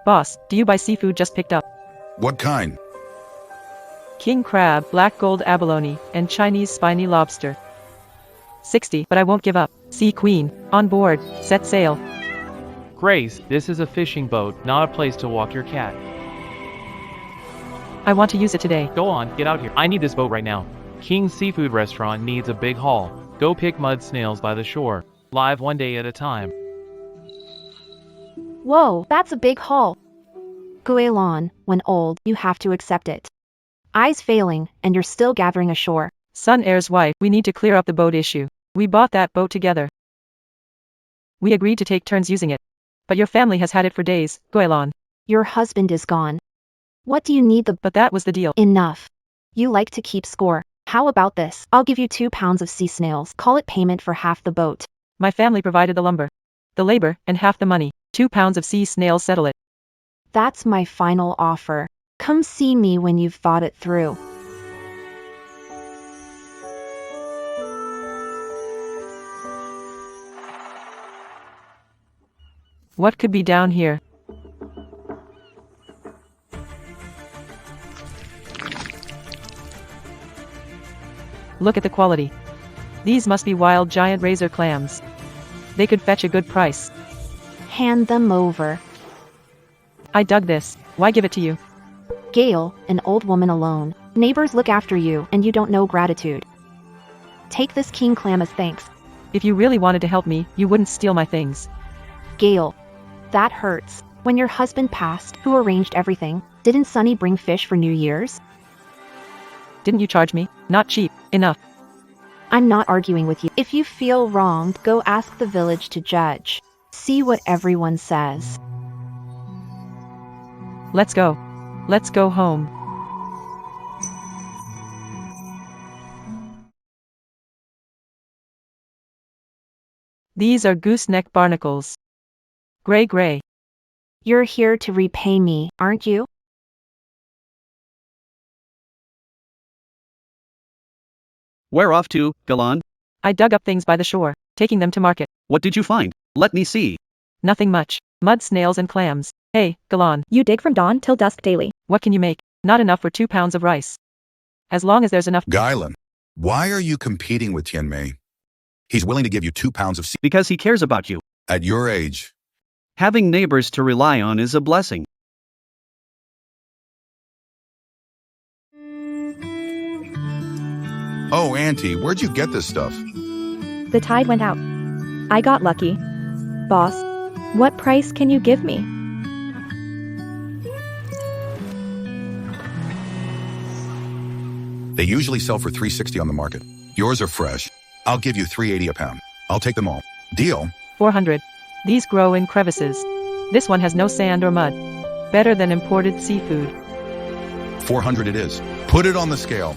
Boss, do you buy seafood just picked up? What kind? King crab, black gold abalone, and Chinese spiny lobster. 60, but I won't give up. Sea queen, on board, set sail. Grace, this is a fishing boat, not a place to walk your cat. I want to use it today. Go on, get out here. I need this boat right now. King's Seafood Restaurant needs a big haul. Go pick mud snails by the shore. Live one day at a time. Whoa, that's a big haul. Guilin, when old, you have to accept it. Eyes failing, and you're still gathering ashore. Sun Air's wife, we need to clear up the boat issue. We bought that boat together. We agreed to take turns using it. But your family has had it for days, Guilin. Your husband is gone. What do you need the— But that was the deal. Enough. You like to keep score. How about this? I'll give you 2 pounds of sea snails. Call it payment for half the boat. My family provided the lumber, the labor, and half the money. 2 pounds of sea snails settle it. That's my final offer. Come see me when you've thought it through. What could be down here? Look at the quality. These must be wild giant razor clams. They could fetch a good price. Hand them over. I dug this. Why give it to you? Gail, an old woman alone. Neighbors look after you, and you don't know gratitude. Take this king clam as thanks. If you really wanted to help me, you wouldn't steal my things. Gail, that hurts. When your husband passed, who arranged everything, didn't Sonny bring fish for New Year's? Didn't you charge me? Not cheap. Enough. I'm not arguing with you. If you feel wronged, go ask the village to judge. See what everyone says. Let's go. Let's go home. These are gooseneck barnacles. Gray gray. You're here to repay me, aren't you? Where off to, Guilin? I dug up things by the shore, taking them to market. What did you find? Let me see. Nothing much. Mud snails and clams. Hey, Guilin. You dig from dawn till dusk daily. What can you make? Not enough for 2 pounds of rice. As long as there's enough— Guilin, why are you competing with Tianmei? He's willing to give you 2 pounds of Because he cares about you. At your age. Having neighbors to rely on is a blessing. Oh, Auntie, where'd you get this stuff? The tide went out. I got lucky. Boss, what price can you give me? They usually sell for $3.60 on the market. Yours are fresh. I'll give you $3.80 a pound. I'll take them all. Deal? 400. These grow in crevices. This one has no sand or mud. Better than imported seafood. 400 it is. Put it on the scale.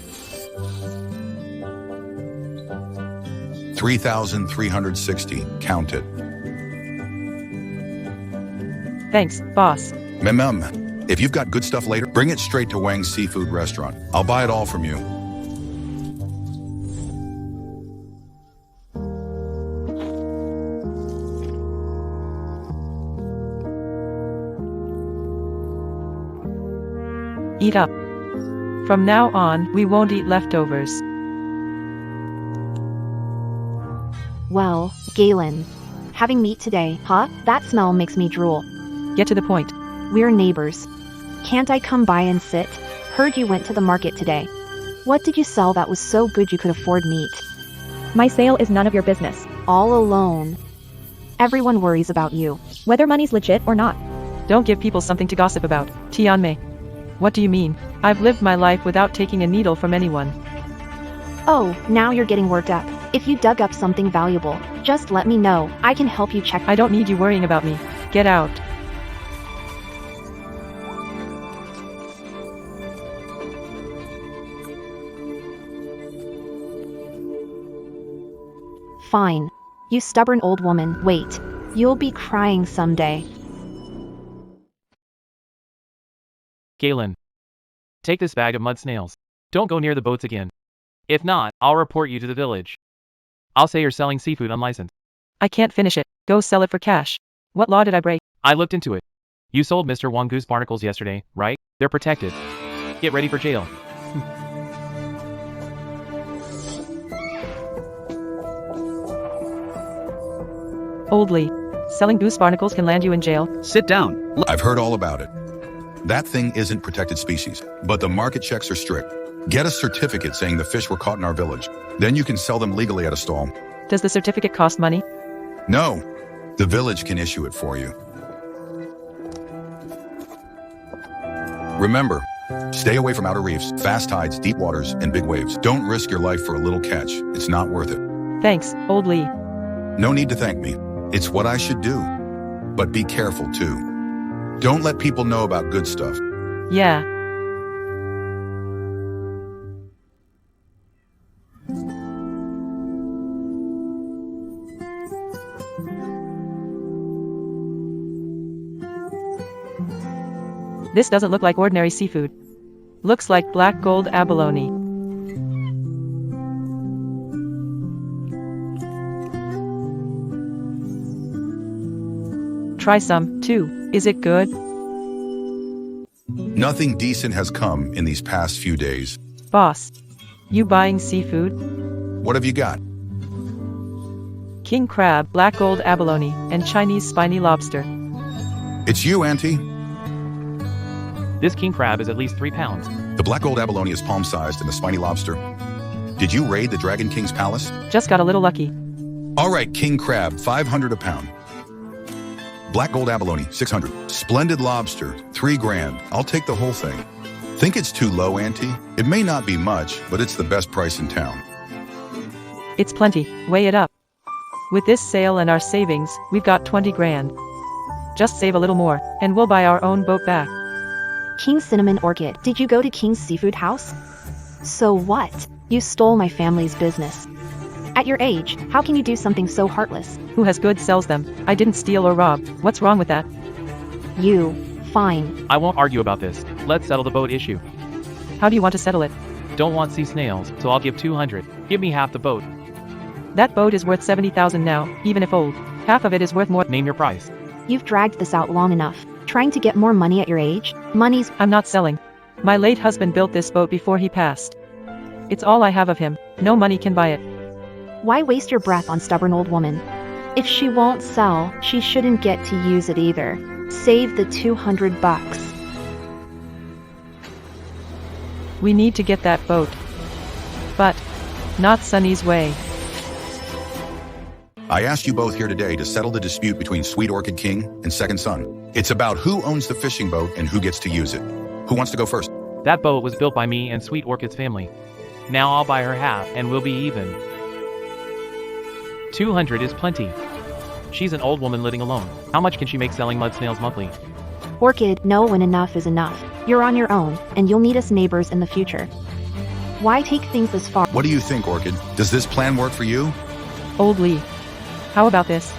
3,360. Count it. Thanks, boss. If you've got good stuff later, bring it straight to Wang's Seafood Restaurant. I'll buy it all from you. Eat up. From now on, we won't eat leftovers. Well, Galen. Having meat today, huh? That smell makes me drool. Get to the point. We're neighbors. Can't I come by and sit? Heard you went to the market today. What did you sell that was so good you could afford meat? My sale is none of your business. All alone. Everyone worries about you. Whether money's legit or not. Don't give people something to gossip about. Tianmei. What do you mean? I've lived my life without taking a needle from anyone. Oh, now you're getting worked up. If you dug up something valuable, just let me know. I can help you check. I don't need you worrying about me. Get out. Fine. You stubborn old woman, wait. You'll be crying someday. Galen. Take this bag of mud snails. Don't go near the boats again. If not, I'll report you to the village. I'll say you're selling seafood unlicensed. I can't finish it. Go sell it for cash. What law did I break? I looked into it. You sold Mr. Wong goose barnacles yesterday, right? They're protected. Get ready for jail. Old Lee. Selling goose barnacles can land you in jail. Sit down. I've heard all about it. That thing isn't protected species, but the market checks are strict. Get a certificate saying the fish were caught in our village. Then you can sell them legally at a stall. Does the certificate cost money? No, the village can issue it for you. Remember, stay away from outer reefs, fast tides, deep waters, and big waves. Don't risk your life for a little catch. It's not worth it. Thanks, Old Lee. No need to thank me. It's what I should do. But be careful too. Don't let people know about good stuff. Yeah. This doesn't look like ordinary seafood. Looks like black gold abalone. Try some, too. Is it good? Nothing decent has come in these past few days. Boss. You buying seafood? What have you got? King crab, black gold abalone, and Chinese spiny lobster. It's you, Auntie. This king crab is at least 3 pounds. The black gold abalone is palm-sized and the spiny lobster. Did you raid the Dragon King's palace? Just got a little lucky. All right, king crab, 500 a pound. Black gold abalone, 600. Splendid lobster, 3 grand. I'll take the whole thing. Think it's too low, Auntie? It may not be much, but it's the best price in town. It's plenty. Weigh it up. With this sale and our savings, we've got 20 grand. Just save a little more, and we'll buy our own boat back. King Cinnamon Orchid, did you go to King's Seafood House? So what? You stole my family's business. At your age, how can you do something so heartless? Who has goods sells them. I didn't steal or rob. What's wrong with that? You. Fine. I won't argue about this. Let's settle the boat issue. How do you want to settle it? Don't want sea snails, so I'll give 200. Give me half the boat. That boat is worth 70,000 now, even if old. Half of it is worth more. Name your price. You've dragged this out long enough. Trying to get more money at your age? Money's... I'm not selling. My late husband built this boat before he passed. It's all I have of him. No money can buy it. Why waste your breath on stubborn old woman? If she won't sell, she shouldn't get to use it either. Save the 200 bucks. We need to get that boat. But not Sunny's way. I asked you both here today to settle the dispute between Sweet Orchid King and Second Son. It's about who owns the fishing boat and who gets to use it. Who wants to go first? That boat was built by me and Sweet Orchid's family. Now I'll buy her half and we'll be even. 200 is plenty. She's an old woman living alone. How much can she make selling mud snails monthly? Orchid, know when enough is enough. You're on your own, and you'll need us neighbors in the future. Why take things this far? What do you think, Orchid? Does this plan work for you? Old Lee. How about this?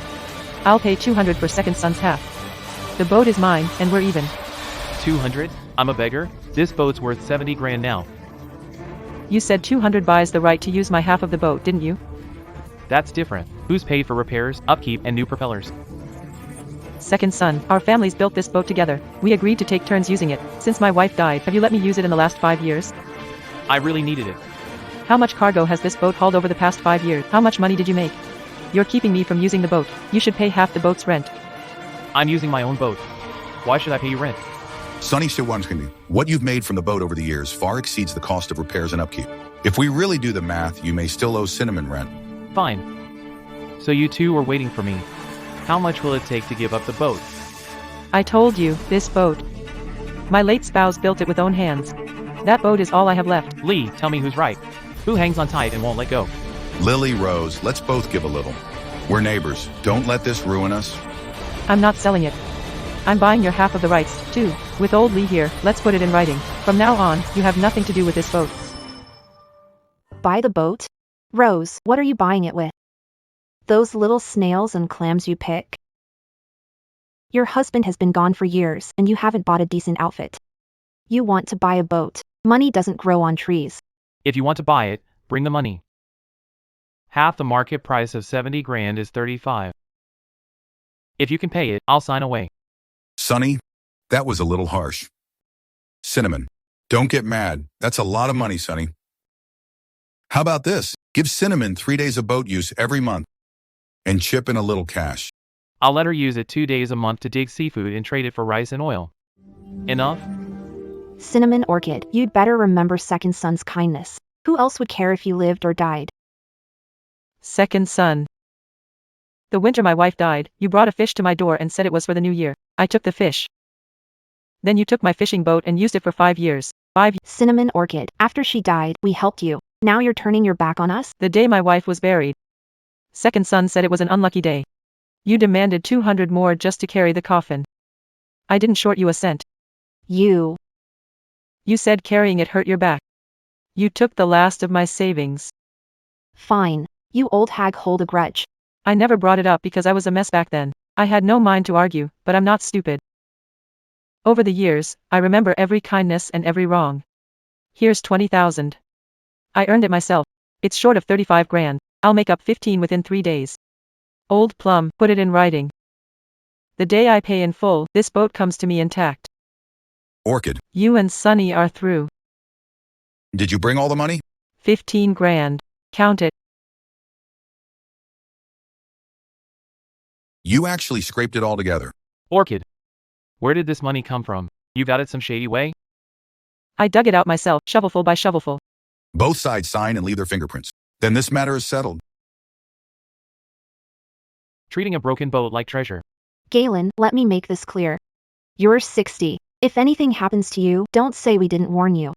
I'll pay 200 for Second Son's half. The boat is mine, and we're even. 200? I'm a beggar? This boat's worth 70 grand now. You said 200 buys the right to use my half of the boat, didn't you? That's different. Who's paid for repairs, upkeep, and new propellers? Second Son, our families built this boat together. We agreed to take turns using it. Since my wife died, have you let me use it in the last 5 years? I really needed it. How much cargo has this boat hauled over the past 5 years? How much money did you make? You're keeping me from using the boat. You should pay half the boat's rent. I'm using my own boat. Why should I pay you rent? Sonny Siwanskini, what you've made from the boat over the years far exceeds the cost of repairs and upkeep. If we really do the math, you may still owe Cinnamon rent. Fine. So you two are waiting for me. How much will it take to give up the boat? I told you, this boat. My late spouse built it with own hands. That boat is all I have left. Lee, tell me who's right. Who hangs on tight and won't let go? Lily, Rose, let's both give a little. We're neighbors. Don't let this ruin us. I'm not selling it. I'm buying your half of the rights, too. With old Lee here, let's put it in writing. From now on, you have nothing to do with this boat. Buy the boat? Rose, what are you buying it with? Those little snails and clams you pick? Your husband has been gone for years, and you haven't bought a decent outfit. You want to buy a boat. Money doesn't grow on trees. If you want to buy it, bring the money. Half the market price of 70 grand is 35. If you can pay it, I'll sign away. Sonny, That was a little harsh. Cinnamon. Don't get mad. That's a lot of money, Sonny. How about this? Give Cinnamon 3 days of boat use every month and chip in a little cash. I'll let her use it 2 days a month to dig seafood and trade it for rice and oil. Enough? Cinnamon Orchid, you'd better remember second son's kindness. Who else would care if you lived or died? Second son. The winter my wife died, you brought a fish to my door and said it was for the new year. I took the fish. Then you took my fishing boat and used it for 5 years. Cinnamon Orchid, after she died, we helped you. Now you're turning your back on us? The day my wife was buried. Second son said it was an unlucky day. You demanded 200 more just to carry the coffin. I didn't short you a cent. You said carrying it hurt your back. You took the last of my savings. Fine. You old hag, hold a grudge. I never brought it up because I was a mess back then. I had no mind to argue, but I'm not stupid. Over the years, I remember every kindness and every wrong. Here's 20,000. I earned it myself. It's short of 35 grand. I'll make up 15 within 3 days. Old Plum, put it in writing. The day I pay in full, this boat comes to me intact. Orchid. You and Sonny are through. Did you bring all the money? 15 grand. Count it. You actually scraped it all together. Orchid. Where did this money come from? You got it some shady way? I dug it out myself, shovelful by shovelful. Both sides sign and leave their fingerprints. Then this matter is settled. Treating a broken boat like treasure. Galen, let me make this clear. You're 60. If anything happens to you, don't say we didn't warn you.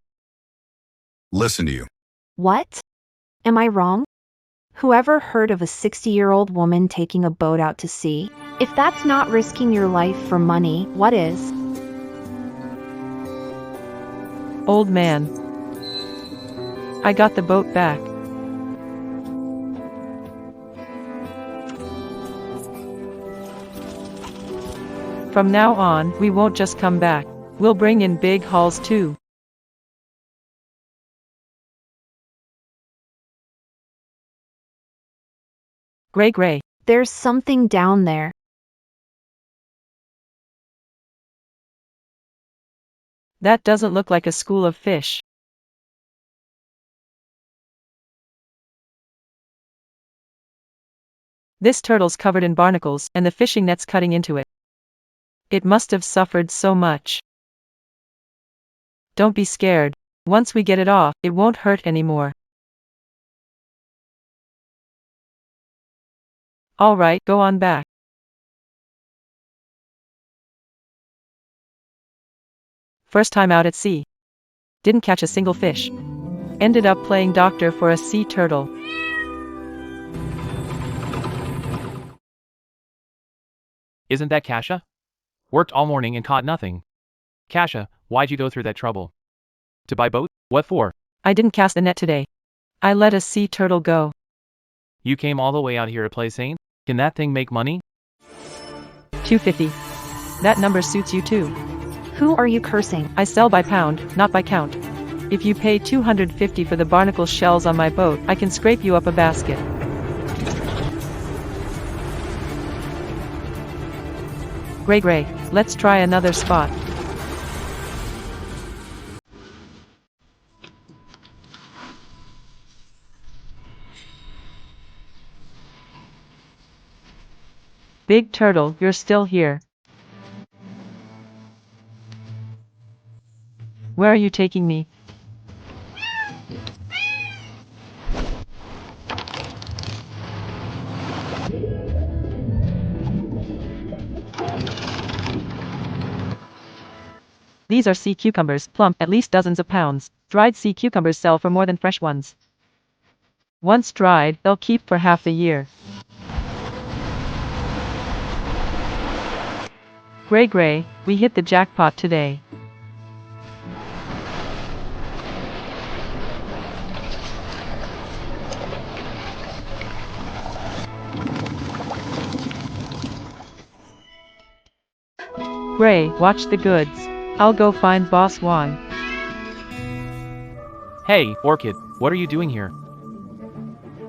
Listen to you. What? Am I wrong? Whoever heard of a 60-year-old woman taking a boat out to sea? If that's not risking your life for money, what is? Old man. I got the boat back. From now on, we won't just come back. We'll bring in big hauls too. Gray. There's something down there. That doesn't look like a school of fish. This turtle's covered in barnacles, and the fishing net's cutting into it. It must have suffered so much. Don't be scared. Once we get it off, it won't hurt anymore. All right, go on back. First time out at sea. Didn't catch a single fish. Ended up playing doctor for a sea turtle. Isn't that Kasha? Worked all morning and caught nothing. Kasha, why'd you go through that trouble? To buy boat? What for? I didn't cast a net today. I let a sea turtle go. You came all the way out here to play saint? Can that thing make money? $2.50. That number suits you too. Who are you cursing? I sell by pound, not by count. If you pay $250 for the barnacle shells on my boat, I can scrape you up a basket. Gray, let's try another spot. Big Turtle, you're still here. Where are you taking me? These are sea cucumbers, plump, at least dozens of pounds. Dried sea cucumbers sell for more than fresh ones. Once dried, they'll keep for half a year. Gray, we hit the jackpot today. Gray, watch the goods. I'll go find Boss Juan. Hey, Orchid, what are you doing here?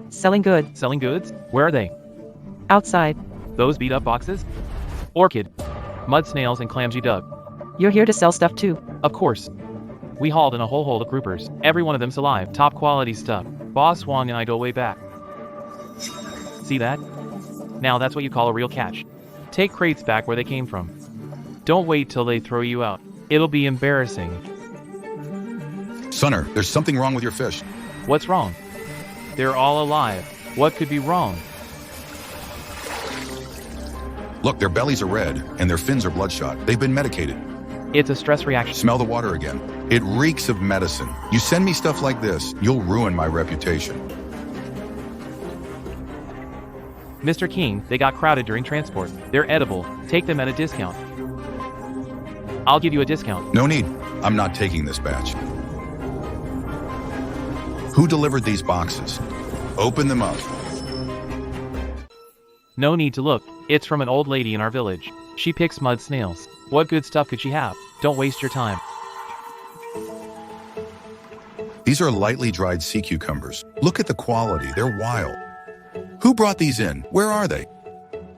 Selling goods. Selling goods? Where are they? Outside. Those beat up boxes? Orchid. Mud snails and clams you dug. You're here to sell stuff too. Of course. We hauled in a whole hold of groupers. Every one of them's alive. Top quality stuff. Boss Wong and I go way back. See that? Now that's what you call a real catch. Take crates back where they came from. Don't wait till they throw you out. It'll be embarrassing. Sunner, there's something wrong with your fish. What's wrong? They're all alive. What could be wrong? Look, their bellies are red, and their fins are bloodshot. They've been medicated. It's a stress reaction. Smell the water again. It reeks of medicine. You send me stuff like this, you'll ruin my reputation. Mr. King, they got crowded during transport. They're edible. Take them at a discount. I'll give you a discount. No need. I'm not taking this batch. Who delivered these boxes? Open them up. No need to look. It's from an old lady in our village. She picks mud snails. What good stuff could she have? Don't waste your time. These are lightly dried sea cucumbers. Look at the quality. They're wild. Who brought these in? Where are they?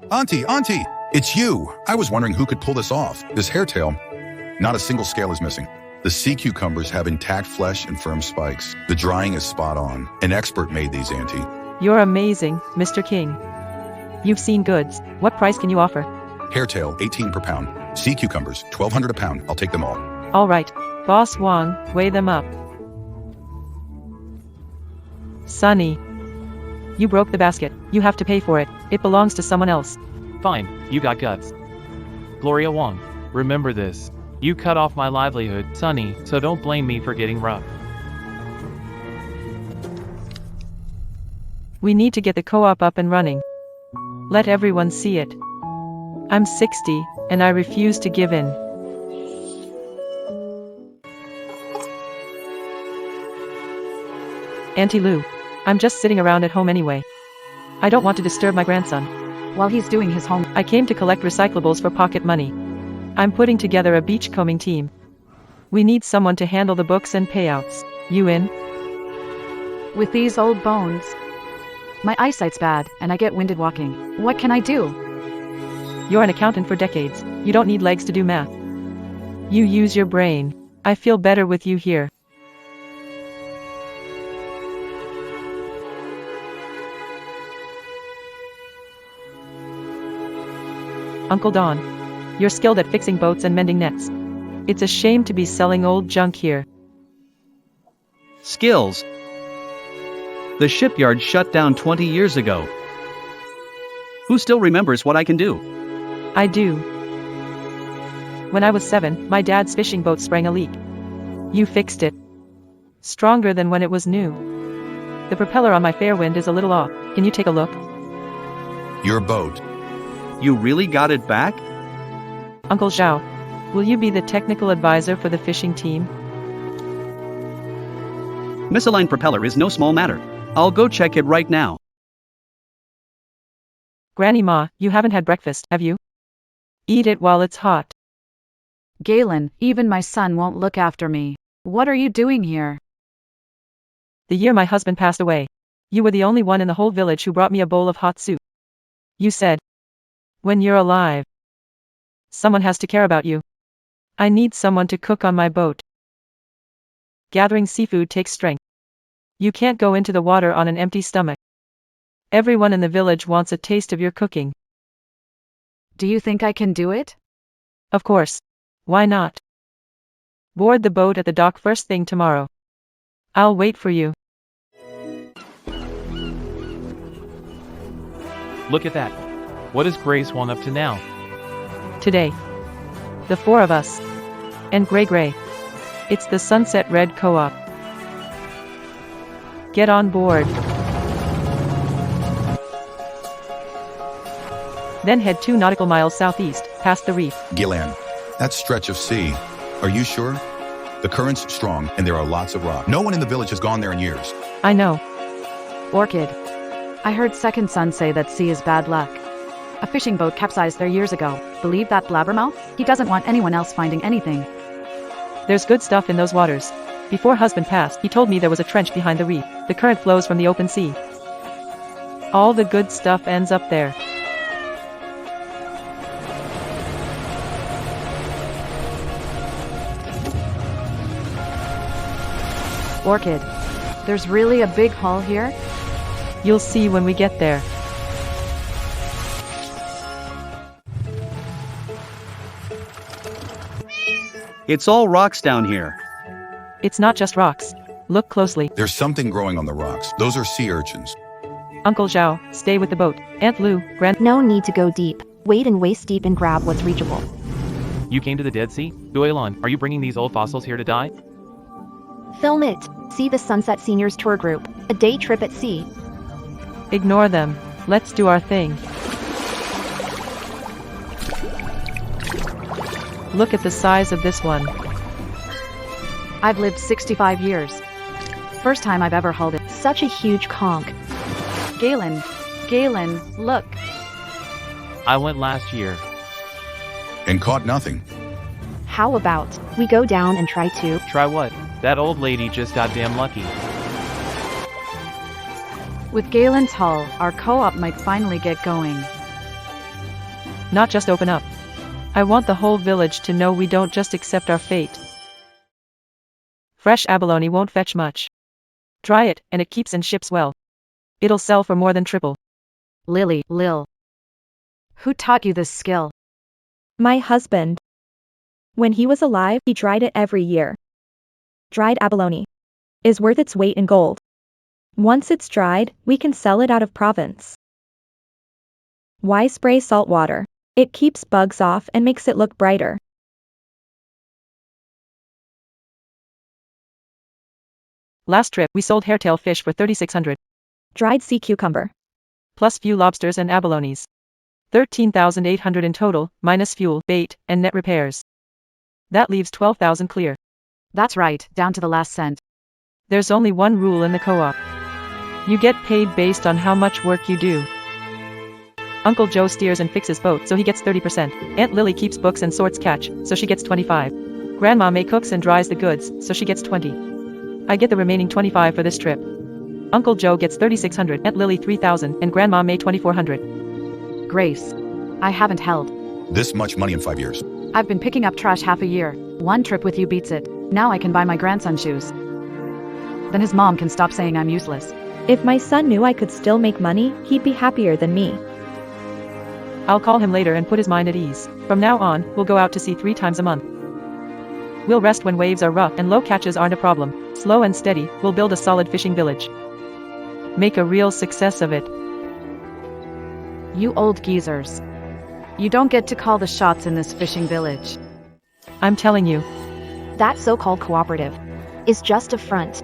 Auntie, Auntie! It's you! I was wondering who could pull this off. This hairtail, not a single scale is missing. The sea cucumbers have intact flesh and firm spikes. The drying is spot on. An expert made these, Auntie. You're amazing, Mr. King. You've seen goods. What price can you offer? Hairtail, 18 per pound. Sea cucumbers, 1,200 a pound. I'll take them all. All right. Boss Wong, weigh them up. Sonny. You broke the basket. You have to pay for it. It belongs to someone else. Fine, you got guts. Gloria Wong, remember this. You cut off my livelihood, Sonny, so don't blame me for getting rough. We need to get the co-op up and running. Let everyone see it. I'm 60, and I refuse to give in. Auntie Lou, I'm just sitting around at home anyway. I don't want to disturb my grandson. While he's doing his home, I came to collect recyclables for pocket money. I'm putting together a beachcombing team. We need someone to handle the books and payouts. You in? with these old bones. My eyesight's bad, and I get winded walking. What can I do? You're an accountant for decades. You don't need legs to do math. You use your brain. I feel better with you here. Uncle Don. You're skilled at fixing boats and mending nets. It's a shame to be selling old junk here. Skills. The shipyard shut down 20 years ago. Who still remembers what I can do? I do. When I was 7, my dad's fishing boat sprang a leak. You fixed it. Stronger than when it was new. The propeller on my Fairwind is a little off. Can you take a look? Your boat. You really got it back? Uncle Zhao, will you be the technical advisor for the fishing team? Misaligned propeller is no small matter. I'll go check it right now. Granny Ma, you haven't had breakfast, have you? Eat it while it's hot. Galen, even my son won't look after me. What are you doing here? The year my husband passed away, you were the only one in the whole village who brought me a bowl of hot soup. You said, when you're alive, someone has to care about you. I need someone to cook on my boat. Gathering seafood takes strength. You can't go into the water on an empty stomach. Everyone in the village wants a taste of your cooking. Do you think I can do it? Of course. Why not? Board the boat at the dock first thing tomorrow. I'll wait for you. Look at that. What is Grace Wong up to now? Today. The four of us. And Gray. It's the Sunset Red Co-op. Get on board. Then head 2 nautical miles southeast, past the reef. Gilan, that stretch of sea. Are you sure? The current's strong, and there are lots of rock. No one in the village has gone there in years. I know. Orchid. I heard Second Son say that sea is bad luck. A fishing boat capsized there years ago. Believe that blabbermouth? He doesn't want anyone else finding anything. There's good stuff in those waters. Before husband passed, he told me there was a trench behind the reef. The current flows from the open sea. All the good stuff ends up there. Orchid. There's really a big hall here? You'll see when we get there. It's all rocks down here. It's not just rocks. Look closely. There's something growing on the rocks. Those are sea urchins. Uncle Zhao, stay with the boat. Aunt Lu, No need to go deep. Wade in waist deep and grab what's reachable. You came to the Dead Sea? Guilin, are you bringing these old fossils here to die? Film it. See the Sunset Seniors Tour Group. A day trip at sea. Ignore them. Let's do our thing. Look at the size of this one. I've lived 65 years. First time I've ever hauled it. Such a huge conch. Galen, look. I went last year. And caught nothing. How about we go down and try to? Try what? That old lady just got damn lucky. With Galen's haul, our co-op might finally get going. Not just open up. I want the whole village to know we don't just accept our fate. Fresh abalone won't fetch much. Dry it, and it keeps and ships well. It'll sell for more than triple. Lil. Who taught you this skill? My husband. When he was alive, he dried it every year. Dried abalone is worth its weight in gold. Once it's dried, we can sell it out of province. Why spray salt water? It keeps bugs off and makes it look brighter. Last trip, we sold hairtail fish for 3,600. Dried sea cucumber. Plus few lobsters and abalones. 13,800 in total, minus fuel, bait, and net repairs. That leaves 12,000 clear. That's right, down to the last cent. There's only one rule in the co-op. You get paid based on how much work you do. Uncle Joe steers and fixes boat, so he gets 30%. Aunt Lily keeps books and sorts catch, so she gets 25. Grandma May cooks and dries the goods, so she gets 20. I get the remaining 25 for this trip. Uncle Joe gets 3,600, Aunt Lily 3,000, and Grandma May 2,400. Grace. I haven't held. This much money in 5 years. I've been picking up trash half a year. One trip with you beats it. Now I can buy my grandson shoes. Then his mom can stop saying I'm useless. If my son knew I could still make money, he'd be happier than me. I'll call him later and put his mind at ease. From now on, we'll go out to sea 3 times a month. We'll rest when waves are rough and low catches aren't a problem. Slow and steady, we'll build a solid fishing village. Make a real success of it. You old geezers. You don't get to call the shots in this fishing village. I'm telling you. That so-called cooperative is just a front.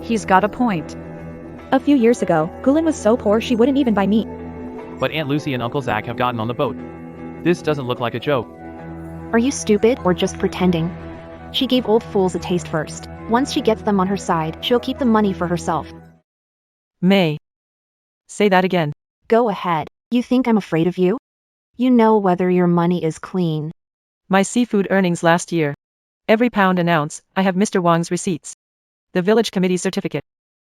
He's got a point. A few years ago, Gulin was so poor she wouldn't even buy meat. But Aunt Lucy and Uncle Zach have gotten on the boat. This doesn't look like a joke. Are you stupid or just pretending? She gave old fools a taste first. Once she gets them on her side, she'll keep the money for herself. May. Say that again. Go ahead. You think I'm afraid of you? You know whether your money is clean. My seafood earnings last year. Every pound and ounce, I have Mr. Wang's receipts. The village committee's certificate.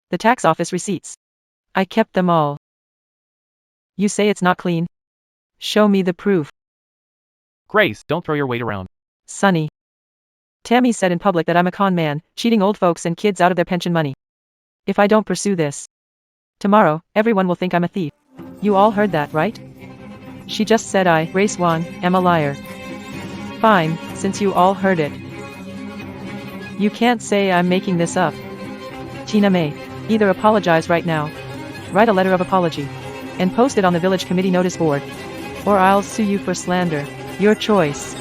The tax office receipts. I kept them all. You say it's not clean? Show me the proof. Grace, don't throw your weight around. Sonny. Tammy said in public that I'm a con man, cheating old folks and kids out of their pension money. If I don't pursue this, tomorrow, everyone will think I'm a thief. You all heard that, right? She just said I, Grace Wang, am a liar. Fine, since you all heard it. You can't say I'm making this up. Tina May, either apologize right now, write a letter of apology, and post it on the village committee notice board, or I'll sue you for slander. Your choice.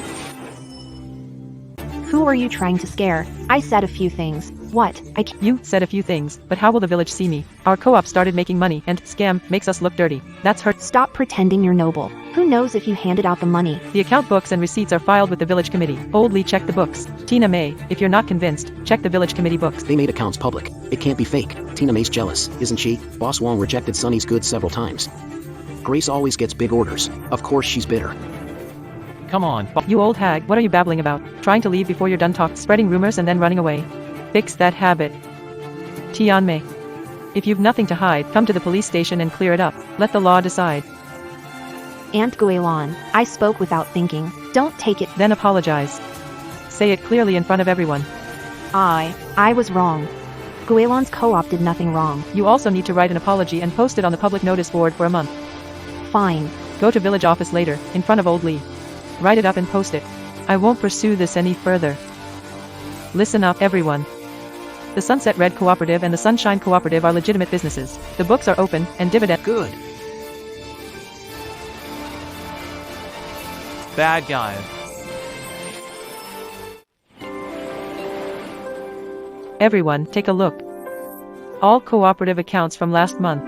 Who are you trying to scare? I said a few things. What? You said a few things, but how will the village see me? Our co-op started making money and scam makes us look dirty. That's hurt. Stop pretending you're noble. Who knows if you handed out the money? The account books and receipts are filed with the village committee. Boldly check the books. Tina May, if you're not convinced, check the village committee books. They made accounts public. It can't be fake. Tina May's jealous, isn't she? Boss Wong rejected Sunny's goods several times. Grace always gets big orders. Of course she's bitter. Come on. You old hag, what are you babbling about? Trying to leave before you're done talking, spreading rumors and then running away. Fix that habit. Tian Mei. If you've nothing to hide, come to the police station and clear it up. Let the law decide. Aunt Guilin, I spoke without thinking. Don't take it. Then apologize. Say it clearly in front of everyone. I was wrong. Guelan's co-op did nothing wrong. You also need to write an apology and post it on the public notice board for a month. Fine. Go to village office later, in front of old Lee. Write it up and post it. I won't pursue this any further. Listen up, everyone. The Sunset Red Cooperative and the Sunshine Cooperative are legitimate businesses. The books are open, and dividend Good. Bad guys. Everyone, take a look. All cooperative accounts from last month.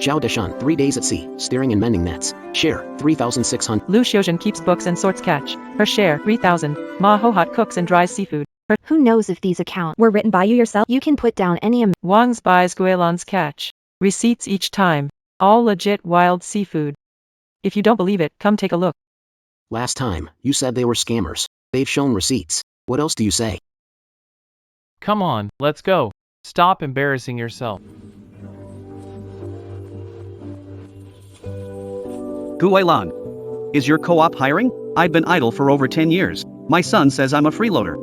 Zhao Deshan, 3 days at sea, steering and mending nets. Share, 3,600. Lu Xiuzhen keeps books and sorts catch. Her share, 3,000. Ma Hohat cooks and dries seafood. Her Who knows if these accounts Were written by you yourself? you can put down any Wang's buys Guelan's catch. Receipts each time. All legit wild seafood. If you don't believe it, come take a look. Last time, you said they were scammers. They've shown receipts. What else do you say? Come on, let's go. Stop embarrassing yourself. Guilan. Is your co-op hiring? I've been idle for over 10 years. My son says I'm a freeloader.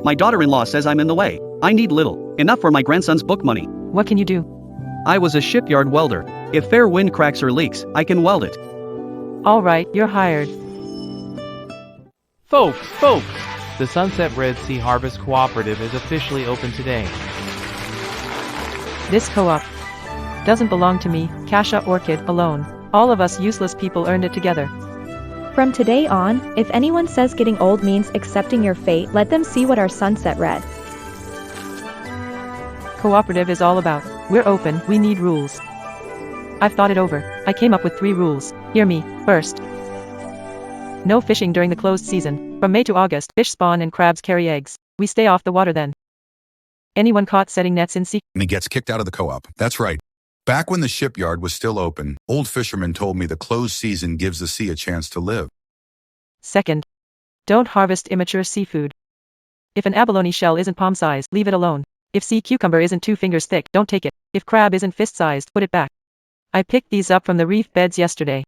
My daughter-in-law says I'm in the way. I need little, enough for my grandson's book money. What can you do? I was a shipyard welder. If fair wind cracks or leaks, I can weld it. Alright, you're hired. Folks! The Sunset Red Sea Harvest Cooperative is officially open today. This co-op doesn't belong to me, Kasha Orchid, alone. All of us useless people earned it together. From today on, if anyone says getting old means accepting your fate, let them see what our Sunset Red Cooperative is all about. We're open, we need rules. I've thought it over. I came up with 3 rules. Hear me. First, no fishing during the closed season. From May to August, fish spawn and crabs carry eggs. We stay off the water then. Anyone caught setting nets in sea And he gets kicked out of the co-op. That's right. Back when the shipyard was still open, old fishermen told me the closed season gives the sea a chance to live. Second, don't harvest immature seafood. If an abalone shell isn't palm-sized, leave it alone. If sea cucumber isn't 2 fingers thick, don't take it. If crab isn't fist-sized, put it back. I picked these up from the reef beds yesterday.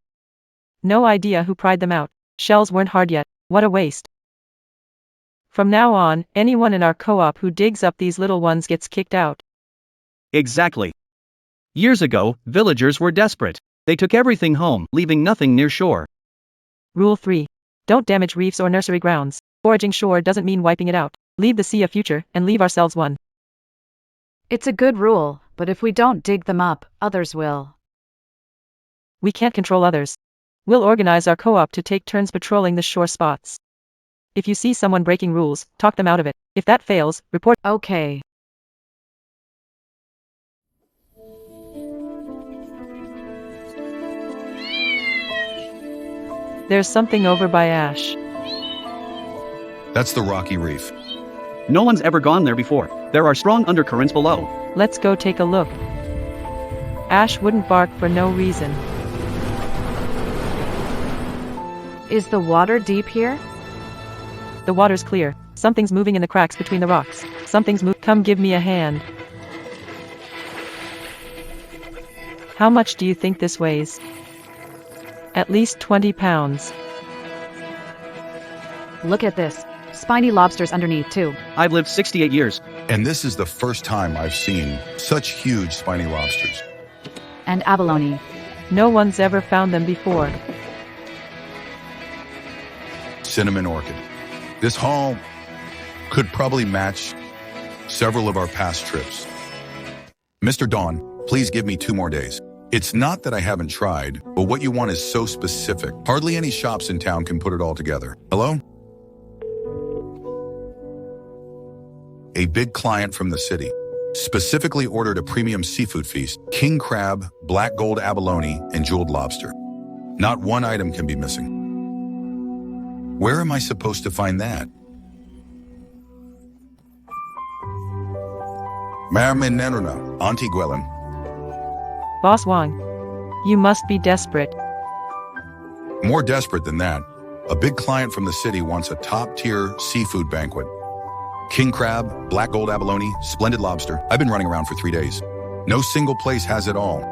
No idea who pried them out. Shells weren't hard yet. What a waste. From now on, anyone in our co-op who digs up these little ones gets kicked out. Exactly. Years ago, villagers were desperate. They took everything home, leaving nothing near shore. Rule 3. Don't damage reefs or nursery grounds. Foraging shore doesn't mean wiping it out. Leave the sea a future, and leave ourselves one. It's a good rule, but if we don't dig them up, others will. We can't control others. We'll organize our co-op to take turns patrolling the shore spots. If you see someone breaking rules, talk them out of it. If that fails, report. Okay. There's something over by Ash. That's the rocky reef. No one's ever gone there before. There are strong undercurrents below. Let's go take a look. Ash wouldn't bark for no reason. Is the water deep here? The water's clear. Something's moving in the cracks between the rocks. Come give me a hand. How much do you think this weighs? At least 20 pounds. Look at this. Spiny lobsters underneath, too. I've lived 68 years. And this is the first time I've seen such huge spiny lobsters. And abalone. No one's ever found them before. Cinnamon orchid. This haul could probably match several of our past trips. Mr. Dawn, please give me 2 more days. It's not that I haven't tried, but what you want is so specific. Hardly any shops in town can put it all together. Hello? A big client from the city specifically ordered a premium seafood feast, king crab, black gold abalone, and jeweled lobster. Not one item can be missing. Where am I supposed to find that? Mermin Nenuna, Auntie Gwellen. Boss Wang. You must be desperate. More desperate than that, a big client from the city wants a top-tier seafood banquet. King crab, black gold abalone, splendid lobster. I've been running around for 3 days. No single place has it all.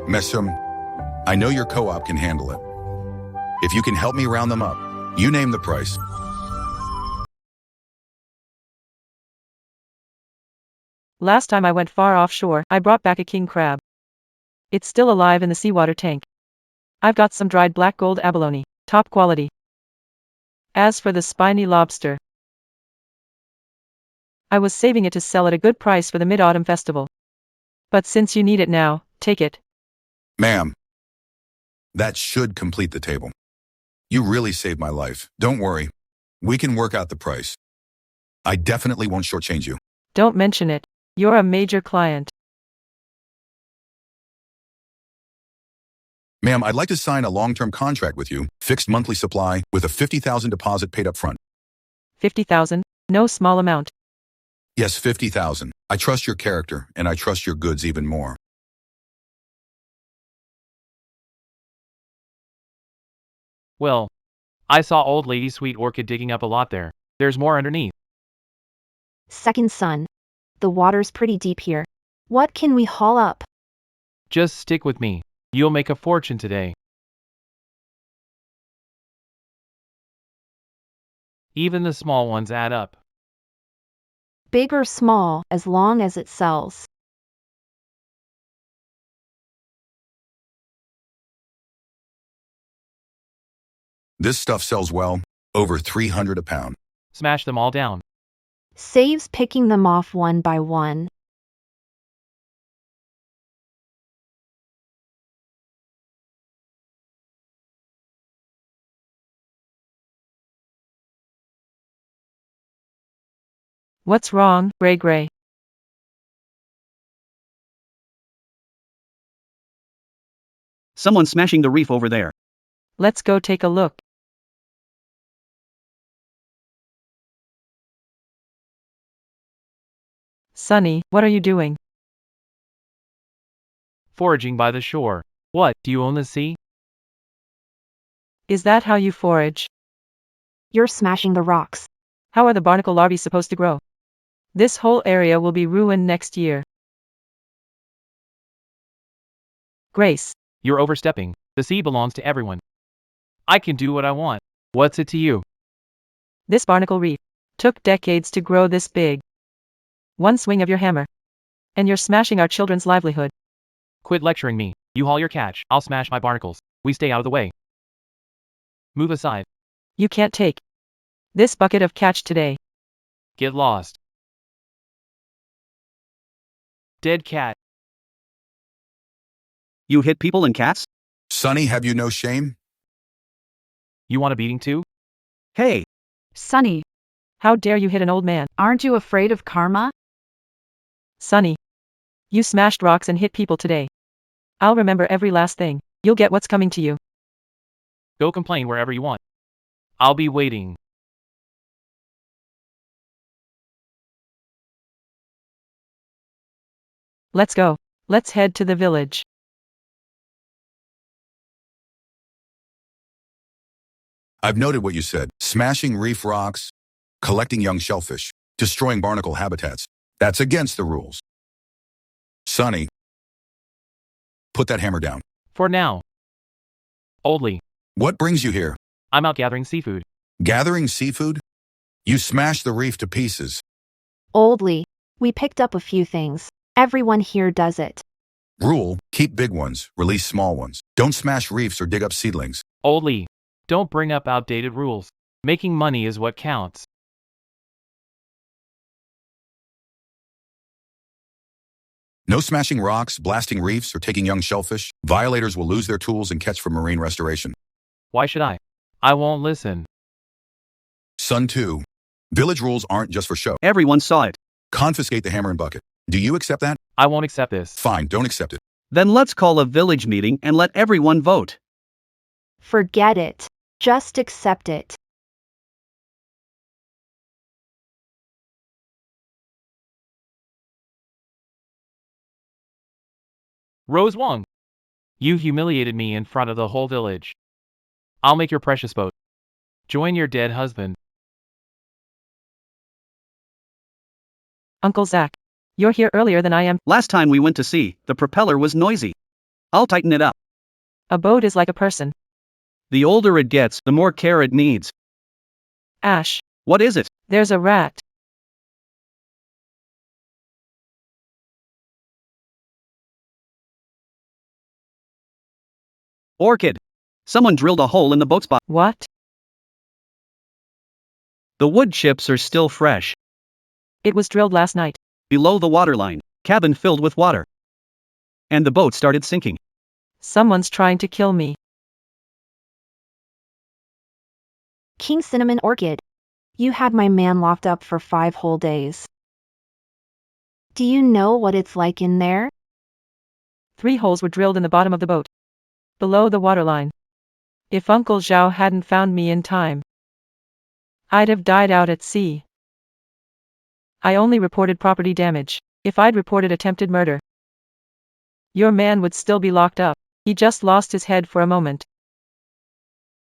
Messum, I know your co-op can handle it. If you can help me round them up, you name the price. Last time I went far offshore, I brought back a king crab. It's still alive in the seawater tank. I've got some dried black gold abalone, top quality. As for the spiny lobster, I was saving it to sell at a good price for the Mid-Autumn Festival. But since you need it now, take it. Ma'am, that should complete the table. You really saved my life. Don't worry. We can work out the price. I definitely won't shortchange you. Don't mention it. You're a major client. Ma'am, I'd like to sign a long-term contract with you, fixed monthly supply, with a $50,000 deposit paid up front. 50,000? No small amount. Yes, 50,000. I trust your character, and I trust your goods even more. Well, I saw old lady sweet orchid digging up a lot there. There's more underneath. Second son. The water's pretty deep here. What can we haul up? Just stick with me. You'll make a fortune today. Even the small ones add up. Big or small, as long as it sells. This stuff sells well, over $300 a pound. Smash them all down. Saves picking them off one by one. What's wrong, Gray? Someone's smashing the reef over there. Let's go take a look. Sonny, what are you doing? Foraging by the shore. What, do you own the sea? Is that how you forage? You're smashing the rocks. How are the barnacle larvae supposed to grow? This whole area will be ruined next year. Grace. You're overstepping. The sea belongs to everyone. I can do what I want. What's it to you? This barnacle reef took decades to grow this big. One swing of your hammer, and you're smashing our children's livelihood. Quit lecturing me. You haul your catch, I'll smash my barnacles. We stay out of the way. Move aside. You can't take this bucket of catch today. Get lost. Dead cat. You hit people and cats? Sonny, have you no shame? You want a beating too? Hey, Sonny, How dare you hit an old man? aren't you afraid of karma? Sonny. You smashed rocks and hit people today. I'll remember every last thing. You'll get what's coming to you. Go complain wherever you want. I'll be waiting. Let's go. Let's head to the village. I've noted what you said. Smashing reef rocks, collecting young shellfish, destroying barnacle habitats. That's against the rules. Sonny, put that hammer down. For now. Oldly, What brings you here? I'm out gathering seafood. Gathering seafood? You smashed the reef to pieces. Oldly. We picked up a few things. Everyone here does it. Rule, keep big ones, release small ones. Don't smash reefs or dig up seedlings. Oldly, don't bring up outdated rules. Making money is what counts. No smashing rocks, blasting reefs, or taking young shellfish. Violators will lose their tools and catch for marine restoration. Why should I? I won't listen. Son 2. Village rules aren't just for show. everyone saw it. Confiscate the hammer and bucket. Do you accept that? I won't accept this. Fine, don't accept it. Then let's call a village meeting and let everyone vote. Forget it. Just accept it. Rose Wong. You humiliated me in front of the whole village. I'll make your precious boat. Join your dead husband. Uncle Zach. You're here earlier than I am. Last time we went to sea, the propeller was noisy. I'll tighten it up. A boat is like a person. The older it gets, the more care it needs. Ash. What is it? There's a rat. Orchid. Someone drilled a hole in the boat's bottom. What? The wood chips are still fresh. It was drilled last night. Below the waterline, cabin filled with water. And the boat started sinking. Someone's trying to kill me. King Cinnamon Orchid. You had my man locked up for 5 whole days. Do you know what it's like in there? 3 holes were drilled in the bottom of the boat. Below the waterline. If Uncle Zhao hadn't found me in time, I'd have died out at sea. I only reported property damage. If I'd reported attempted murder, your man would still be locked up. He just lost his head for a moment.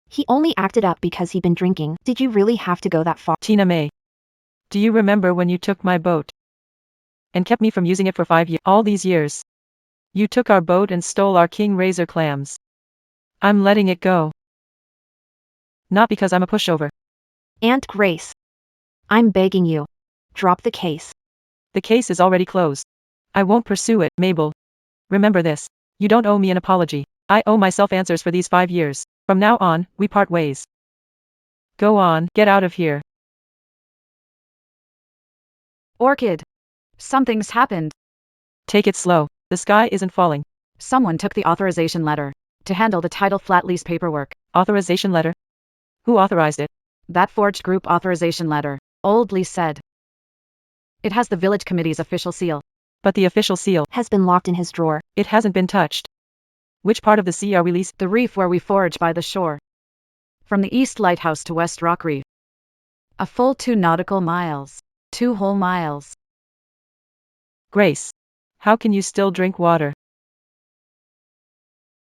He only acted up because he'd been drinking. Did you really have to go that far? Tina May, do you remember when you took my boat and kept me from using it for 5 years? All these years, you took our boat and stole our king razor clams. I'm letting it go. Not because I'm a pushover. Aunt Grace. I'm begging you. Drop the case. The case is already closed. I won't pursue it, Mabel. Remember this. You don't owe me an apology. I owe myself answers for these 5 years. From now on, we part ways. Go on, get out of here. Orchid. Something's happened. Take it slow. The sky isn't falling. Someone took the authorization letter to handle the title flat lease paperwork. Authorization letter? Who authorized it? That forged group authorization letter. Old Lease said. It has the village committee's official seal. But the official seal Has been locked in his drawer. it hasn't been touched. Which part of the sea are we leasing? The reef where we forage by the shore. From the East Lighthouse to West Rock Reef. A full 2 nautical miles. 2 whole miles. Grace, how can you still drink water?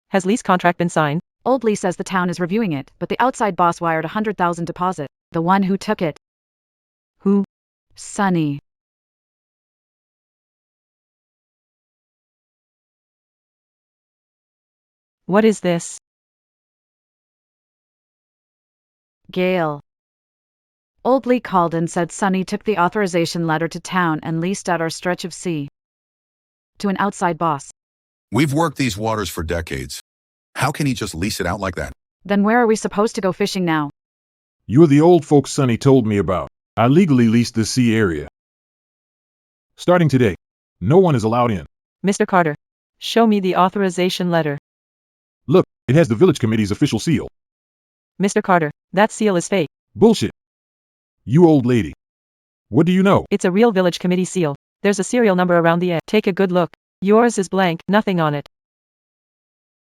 Has lease contract been signed? Old Lee says the town is reviewing it, but the outside boss wired 100,000 deposit. The one who took it. Who? Sonny. What is this? Gail. Old Lee called and said Sonny took the authorization letter to town and leased out our stretch of sea. To an outside boss. We've worked these waters for decades. How can he just lease it out like that? Then where are we supposed to go fishing now? You're the old folks Sonny told me about. I legally leased this sea area. Starting today, no one is allowed in. Mr. Carter, show me the authorization letter. Look, it has the village committee's official seal. Mr. Carter, that seal is fake. Bullshit. You old lady. What do you know? It's a real village committee seal. There's a serial number around the edge. Take a good look. Yours is blank, nothing on it.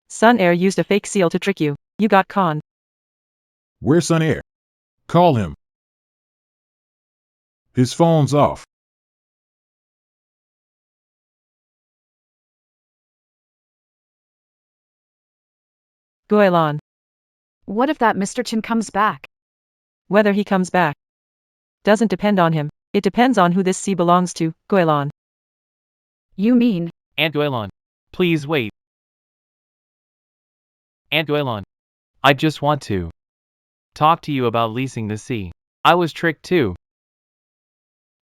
Sun Air used a fake seal to trick you. You got conned. Where's Sun Air? Call him. His phone's off. Guilan. What if that Mr. Chin comes back? Whether he comes back doesn't depend on him. It depends on who this sea belongs to, Guilan. You mean? Aunt Guilan. Please wait. Aunt Guilan. I just want to talk to you about leasing the sea. I was tricked too.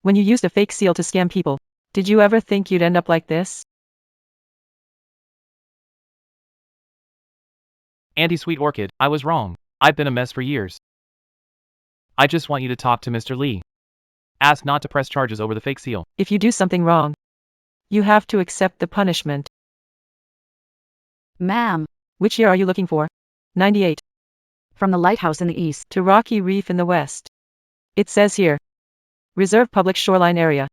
When you used a fake seal to scam people, did you ever think you'd end up like this? Auntie Sweet Orchid, I was wrong. I've been a mess for years. I just want you to talk to Mr. Lee. Ask not to press charges over the fake seal. If you do something wrong, you have to accept the punishment. Ma'am. Which year are you looking for? 98. From the lighthouse in the east To Rocky Reef in the west. It says here. Reserve public shoreline area.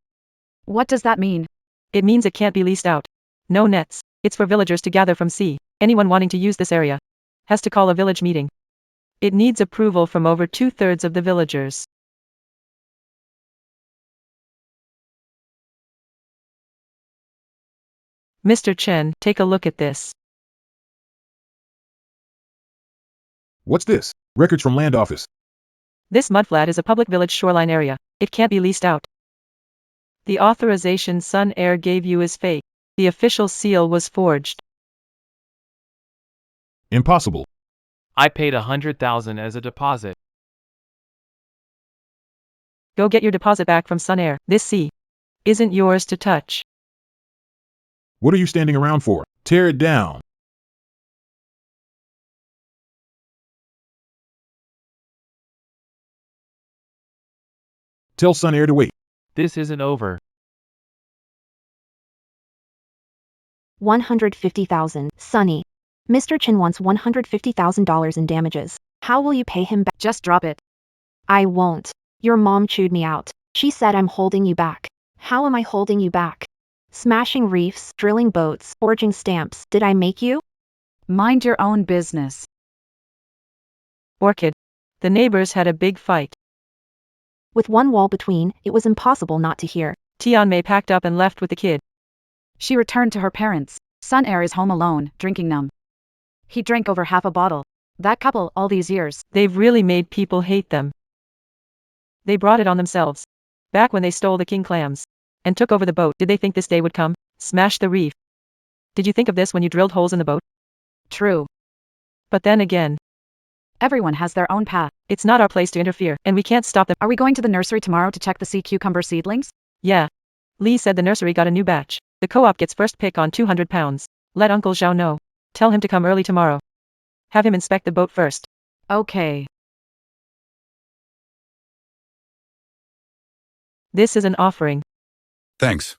What does that mean? It means it can't be leased out. No nets. It's for villagers to gather from sea. Anyone wanting to use this area has to call a village meeting. It needs approval from over 2/3 of the villagers. Mr. Chen, take a look at this. What's this? Records from Land Office. This mudflat is a public village shoreline area. It can't be leased out. The authorization Sun Air gave you is fake. The official seal was forged. Impossible. I paid 100,000 as a deposit. Go get your deposit back from Sun Air. This sea isn't yours to touch. What are you standing around for? Tear it down. Tell Sun Air to wait. This isn't over. 150,000. Sunny. Mr. Chin wants $150,000 in damages. How will you pay him back? Just drop it. I won't. Your mom chewed me out. She said I'm holding you back. How am I holding you back? Smashing reefs, drilling boats, forging stamps. Did I make you? Mind your own business. Orchid. The neighbors had a big fight. With one wall between, it was impossible not to hear. Tianmei packed up and left with the kid. She returned to her parents. Sun Air is home alone, drinking numb. He drank over half a bottle. That couple, all these years. They've really made people hate them. They brought it on themselves. Back when they stole the king clams. And took over the boat, did they think this day would come? Smash the reef. Did you think of this when you drilled holes in the boat? True. But then again, Everyone has their own path. it's not our place to interfere, and we can't stop them. Are we going to the nursery tomorrow to check the sea cucumber seedlings? Yeah. Lee said the nursery got a new batch. The co-op gets first pick on 200 pounds. Let Uncle Zhao know. Tell him to come early tomorrow. Have him inspect the boat first. Okay. This is an offering. Thanks.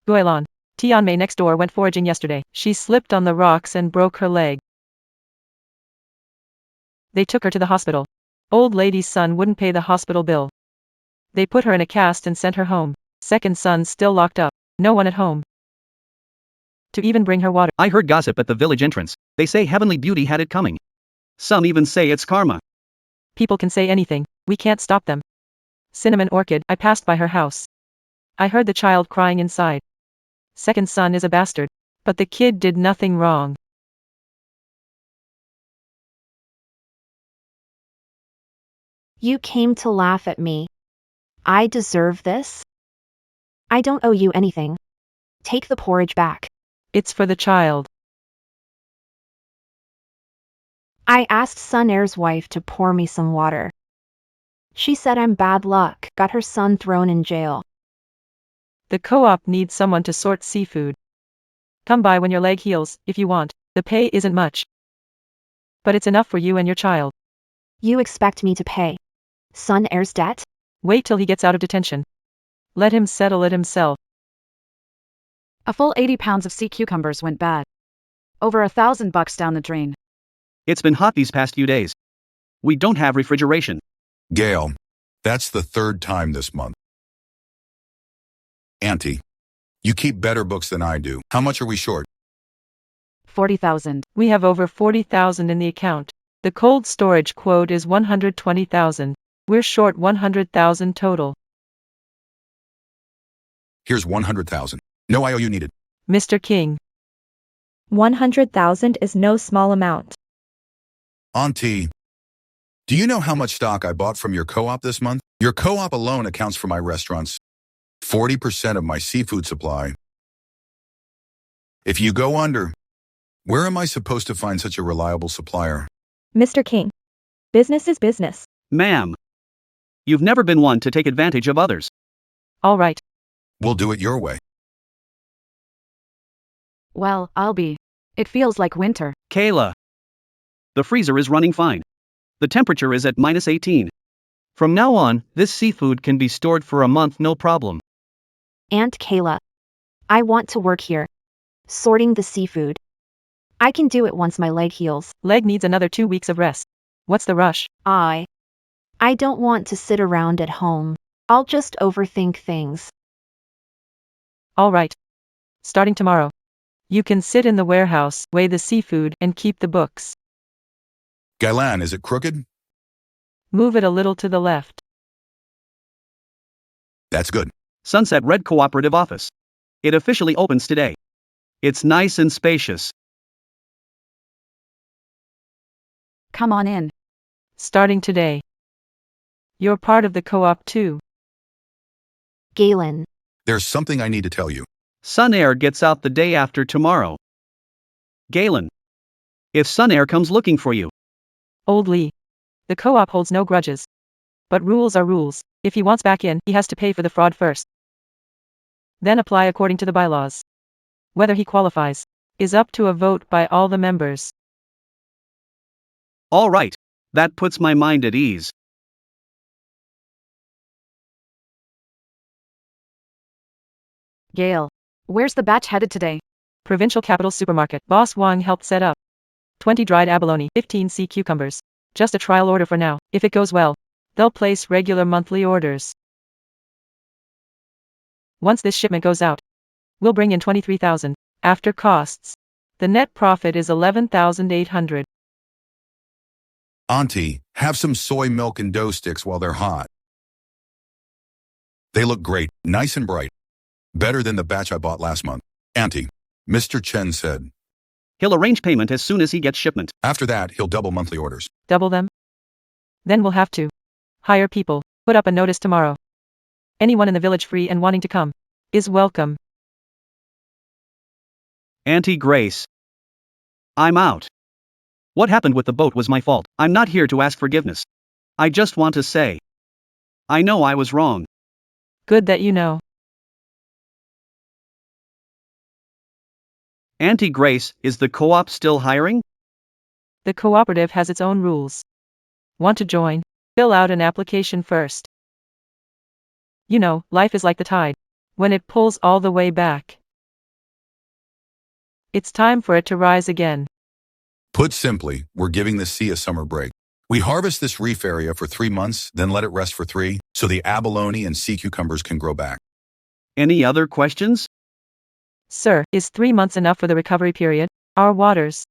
Guilan. Tianmei next door went foraging yesterday. She slipped on the rocks and broke her leg. They took her to the hospital. Old lady's son wouldn't pay the hospital bill. They put her in a cast and sent her home. Second son still locked up. No one at home to even bring her water. I heard gossip at the village entrance. They say Heavenly Beauty had it coming. Some even say it's karma. People can say anything. We can't stop them. Cinnamon Orchid. I passed by her house. I heard the child crying inside. Second son is a bastard. But the kid did nothing wrong. You came to laugh at me. I deserve this? I don't owe you anything. Take the porridge back. It's for the child. I asked Sun Air's wife to pour me some water. She said I'm bad luck, got her son thrown in jail. The co-op needs someone to sort seafood. Come by when your leg heals, if you want. The pay isn't much. But it's enough for you and your child. You expect me to pay Sun Air's debt? Wait till he gets out of detention. Let him settle it himself. A full 80 pounds of sea cucumbers went bad. Over $1,000 down the drain. It's been hot these past few days. We don't have refrigeration. Gail, that's the third time this month. Auntie, you keep better books than I do. How much are we short? 40,000. We have over 40,000 in the account. The cold storage quote is 120,000. We're short 100,000 total. Here's 100,000. No IOU needed. Mr. King. 100,000 is no small amount. Auntie, do you know how much stock I bought from your co-op this month? Your co-op alone accounts for my restaurants, 40% of my seafood supply. If you go under, where am I supposed to find such a reliable supplier? Mr. King. Business is business. Ma'am. You've never been one to take advantage of others. All right. We'll do it your way. Well, I'll be. It feels like winter. Kayla. The freezer is running fine. The temperature is at -18. From now on, this seafood can be stored for a month no problem. Aunt Kayla. I want to work here. Sorting the seafood. I can do it once my leg heals. Leg needs another 2 weeks of rest. What's the rush? I don't want to sit around at home. I'll just overthink things. All right. Starting tomorrow. You can sit in the warehouse, weigh the seafood, and keep the books. Gailan, is it crooked? Move it a little to the left. That's good. Sunset Red Cooperative Office. It officially opens today. It's nice and spacious. Come on in. Starting today. You're part of the co-op too. Galen. There's something I need to tell you. Sun Air gets out the day after tomorrow. Galen. If Sun Air comes looking for you. Old Lee. The co-op holds no grudges. But rules are rules. If he wants back in, he has to pay for the fraud first. Then apply according to the bylaws. Whether he qualifies is up to a vote by all the members. All right. That puts my mind at ease. Gail, where's the batch headed today? Provincial Capital Supermarket. Boss Wang helped set up. 20 dried abalone, 15 sea cucumbers. Just a trial order for now. If it goes well, they'll place regular monthly orders. Once this shipment goes out, we'll bring in 23,000. After costs, the net profit is 11,800. Auntie, have some soy milk and dough sticks while they're hot. They look great, nice and bright. Better than the batch I bought last month. Auntie, Mr. Chen said. He'll arrange payment as soon as he gets shipment. After that, he'll double monthly orders. Double them? Then we'll have to hire people. Put up a notice tomorrow. Anyone in the village free and wanting to come is welcome. Auntie Grace. I'm out. What happened with the boat was my fault. I'm not here to ask forgiveness. I just want to say, I know I was wrong. Good that you know. Auntie Grace, is the co-op still hiring? The cooperative has its own rules. Want to join? Fill out an application first. You know, life is like the tide. When it pulls all the way back, it's time for it to rise again. Put simply, we're giving the sea a summer break. We harvest this reef area for 3 months, then let it rest for 3, so the abalone and sea cucumbers can grow back. Any other questions? Sir, is 3 months enough for the recovery period? Our waters.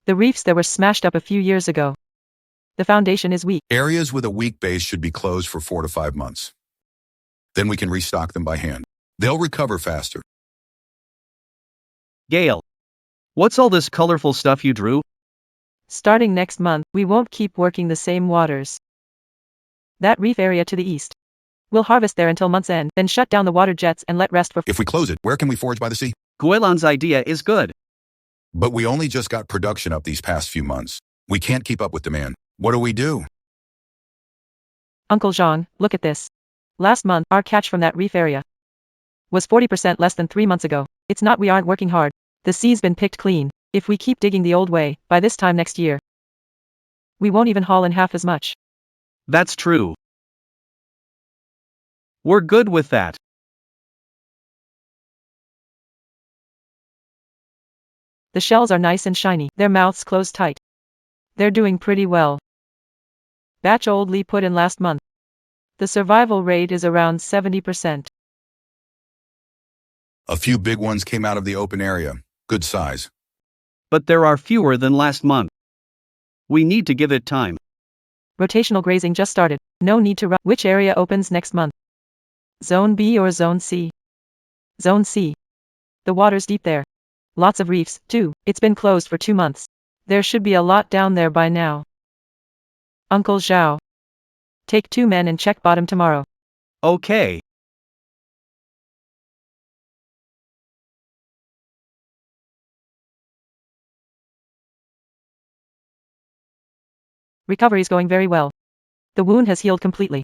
The reefs that were smashed up a few years ago. The foundation is weak. Areas with a weak base should be closed for 4 to 5 months. Then we can restock them by hand. They'll recover faster. Gail. What's all this colorful stuff you drew? Starting next month, we won't keep working the same waters. That reef area to the east. We'll harvest there until month's end, then shut down the water jets and let rest for. If we close it, where can we forage by the sea? Guelan's idea is good. But we only just got production up these past few months. We can't keep up with demand. What do we do? Uncle Zhang, look at this. Last month, our catch from that reef area was 40% less than 3 months ago. It's not we aren't working hard. The sea's been picked clean. If we keep digging the old way, by this time next year, we won't even haul in half as much. That's true. We're good with that. The shells are nice and shiny, their mouths closed tight. They're doing pretty well. Batch old Lee put in last month. The survival rate is around 70%. A few big ones came out of the open area. Good size. But there are fewer than last month. We need to give it time. Rotational grazing just started. No need to rush. Which area opens next month? Zone B or Zone C? Zone C. The water's deep there. Lots of reefs, too. It's been closed for 2 months. There should be a lot down there by now. Uncle Zhao. Take 2 men and check bottom tomorrow. Okay. Recovery's going very well. The wound has healed completely.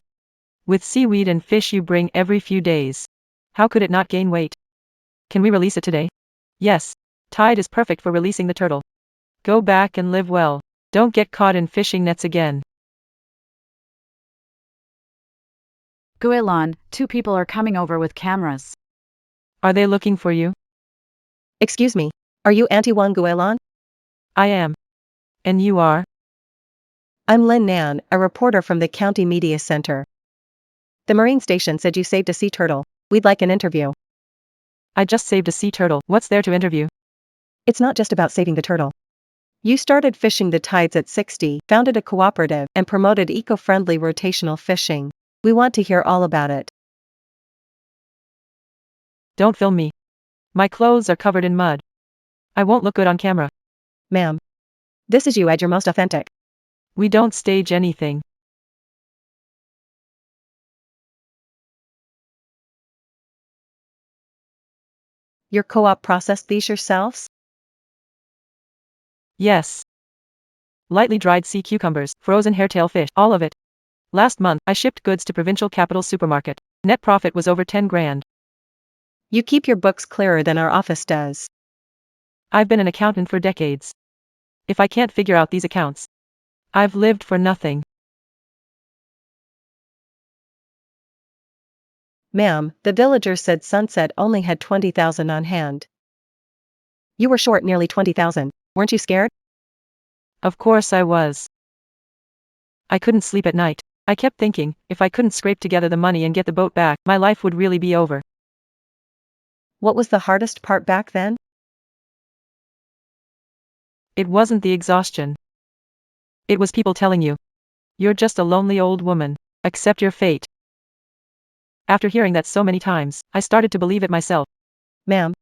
With seaweed and fish you bring every few days, how could it not gain weight? Can we release it today? Yes. Tide is perfect for releasing the turtle. Go back and live well. Don't get caught in fishing nets again. Guilan, 2 people are coming over with cameras. Are they looking for you? Excuse me, are you Auntie Wang Guilan? I am. And you are? I'm Lin Nan, a reporter from the County Media Center. The Marine Station said you saved a sea turtle. We'd like an interview. I just saved a sea turtle. What's there to interview? It's not just about saving the turtle. You started fishing the tides at 60, founded a cooperative, and promoted eco-friendly rotational fishing. We want to hear all about it. Don't film me. My clothes are covered in mud. I won't look good on camera. Ma'am. This is you at your most authentic. We don't stage anything. Your co-op processed these yourselves? Yes. Lightly dried sea cucumbers, frozen hairtail fish, all of it. Last month, I shipped goods to Provincial Capital Supermarket. Net profit was over 10 grand. You keep your books clearer than our office does. I've been an accountant for decades. If I can't figure out these accounts, I've lived for nothing. Ma'am, the villager said Sunset only had 20,000 on hand. You were short nearly 20,000, weren't you scared? Of course I was. I couldn't sleep at night. I kept thinking, if I couldn't scrape together the money and get the boat back, my life would really be over. What was the hardest part back then? It wasn't the exhaustion. It was people telling you, you're just a lonely old woman, accept your fate. After hearing that so many times, I started to believe it myself. Ma'am,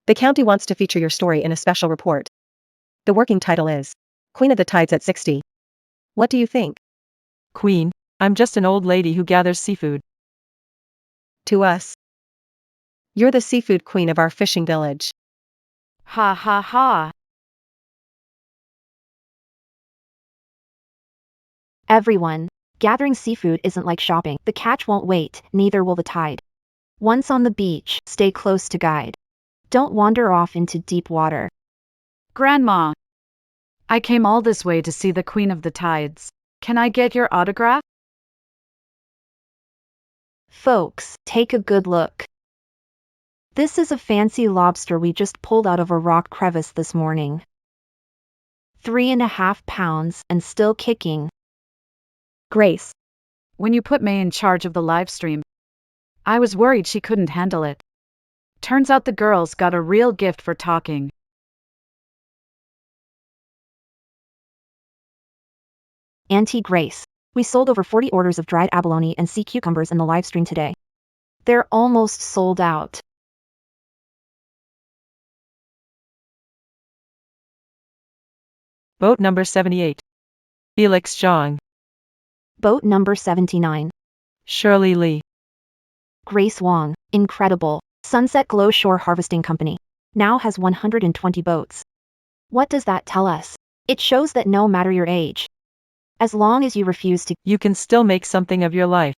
the county wants to feature your story in a special report. The working title is Queen of the Tides at 60. What do you think? Queen, I'm just an old lady who gathers seafood. To us, you're the seafood queen of our fishing village. Ha ha ha. Everyone, gathering seafood isn't like shopping. The catch won't wait, neither will the tide. Once on the beach, stay close to guide. Don't wander off into deep water. Grandma, I came all this way to see the Queen of the Tides. Can I get your autograph? Folks, take a good look. This is a fancy lobster we just pulled out of a rock crevice this morning. 3.5 pounds and still kicking. Grace. When you put May in charge of the live stream, I was worried she couldn't handle it. Turns out the girl's got a real gift for talking. Auntie Grace, we sold over 40 orders of dried abalone and sea cucumbers in the live stream today. They're almost sold out. Boat number 78. Felix Zhang. Boat number 79. Shirley Lee. Grace Wong, incredible. Sunset Glow Shore Harvesting Company. Now has 120 boats. What does that tell us? It shows that no matter your age, as long as you refuse to, You can still make something of your life.